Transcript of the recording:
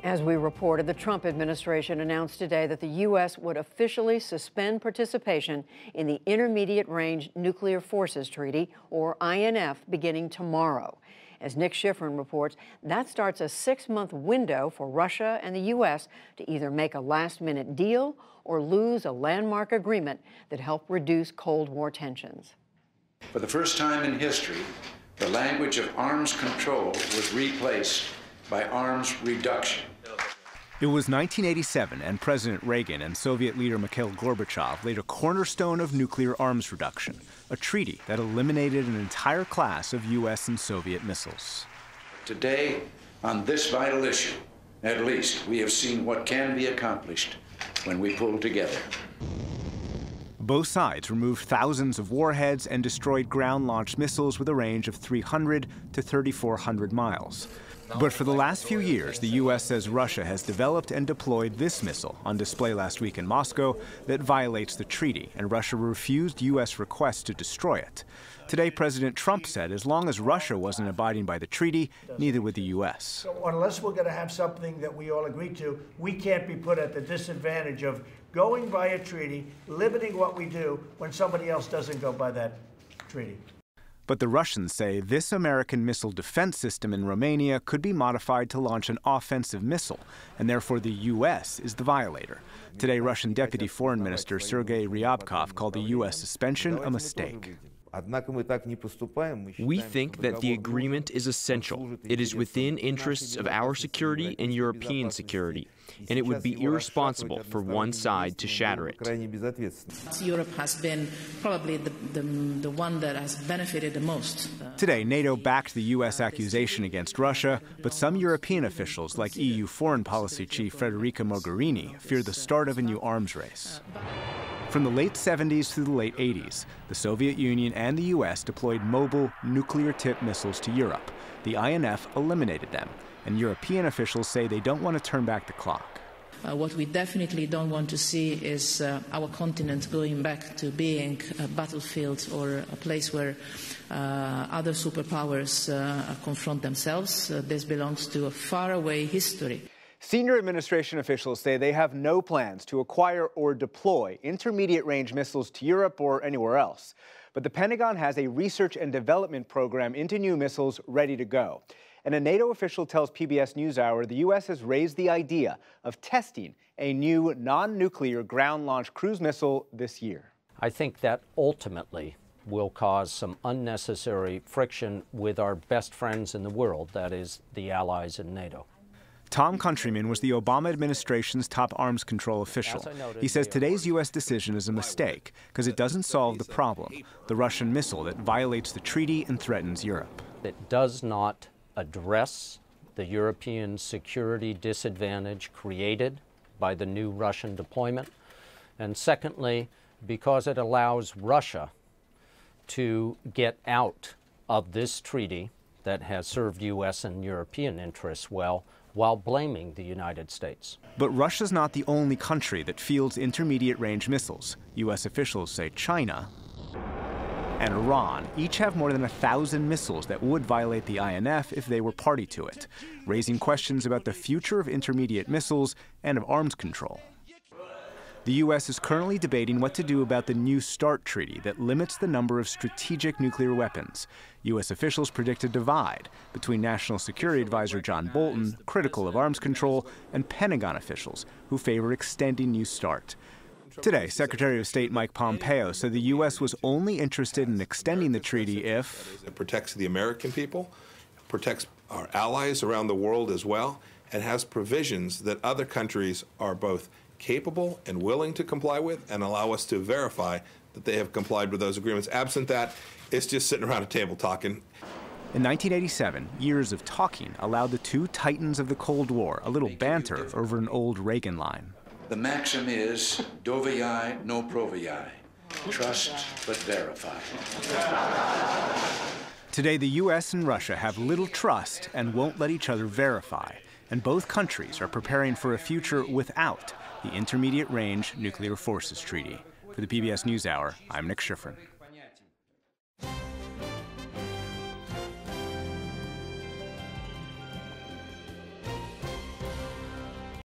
As we reported, the Trump administration announced today that the U.S. would officially suspend participation in the Intermediate Range Nuclear Forces Treaty, or INF, beginning tomorrow. As Nick Schifrin reports, that starts a 6-month window for Russia and the U.S. to either make a last-minute deal or lose a landmark agreement that helped reduce Cold War tensions. For the first time in history, the language of arms control was replaced by arms reduction. It was 1987, and President Reagan and Soviet leader Mikhail Gorbachev laid a cornerstone of nuclear arms reduction, a treaty that eliminated an entire class of U.S. and Soviet missiles. Today, on this vital issue, at least, we have seen what can be accomplished when we pull together. Both sides removed thousands of warheads and destroyed ground-launched missiles with a range of 300 to 3,400 miles. But for the last few years, the U.S. says Russia has developed and deployed this missile on display last week in Moscow that violates the treaty, and Russia refused U.S. requests to destroy it. Today, President Trump said as long as Russia wasn't abiding by the treaty, neither would the U.S. So unless we're going to have something that we all agree to, we can't be put at the disadvantage of going by a treaty, limiting what we do when somebody else doesn't go by that treaty. But the Russians say this American missile defense system in Romania could be modified to launch an offensive missile, and therefore the U.S. is the violator. Today, Russian Deputy Foreign Minister Sergei Ryabkov called the U.S. suspension a mistake. We think that the agreement is essential. It is within interests of our security and European security, and it would be irresponsible for one side to shatter it. Europe has been probably the one that has benefited the most. Today, NATO backed the U.S. accusation against Russia, but some European officials, like EU Foreign Policy Chief Federica Mogherini, fear the start of a new arms race. From the late 70s through the late 80s, the Soviet Union and the U.S. deployed mobile, nuclear-tipped missiles to Europe. The INF eliminated them, and European officials say they don't want to turn back the clock. What we definitely don't want to see is our continent going back to being a battlefield or a place where other superpowers confront themselves. This belongs to a faraway history. Senior administration officials say they have no plans to acquire or deploy intermediate-range missiles to Europe or anywhere else. But the Pentagon has a research and development program into new missiles ready to go. And a NATO official tells PBS NewsHour the U.S. has raised the idea of testing a new non-nuclear ground-launched cruise missile this year. I think that ultimately will cause some unnecessary friction with our best friends in the world, that is, the allies in NATO. Tom Countryman was the Obama administration's top arms control official. He says today's U.S. decision is a mistake because it doesn't solve the problem, the Russian missile that violates the treaty and threatens Europe. It does not address the European security disadvantage created by the new Russian deployment. And secondly, because it allows Russia to get out of this treaty that has served U.S. and European interests well, while blaming the United States. But Russia's not the only country that fields intermediate-range missiles. U.S. officials say China and Iran each have more than 1,000 missiles that would violate the INF if they were party to it, raising questions about the future of intermediate missiles and of arms control. The U.S. is currently debating what to do about the New START treaty that limits the number of strategic nuclear weapons. U.S. officials predict a divide between National Security Advisor John Bolton, critical of arms control, and Pentagon officials who favor extending New START. Today, Secretary of State Mike Pompeo said the U.S. was only interested in extending the treaty if it protects the American people, protects our allies around the world as well, and has provisions that other countries are both capable and willing to comply with and allow us to verify that they have complied with those agreements. Absent that, it's just sitting around a table talking. In 1987, years of talking allowed the two titans of the Cold War a little banter over an old Reagan line. The maxim is, dovii no provii, trust but verify. Today, the U.S. and Russia have little trust and won't let each other verify. And both countries are preparing for a future without the Intermediate Range Nuclear Forces Treaty. For the PBS NewsHour, I'm Nick Schifrin.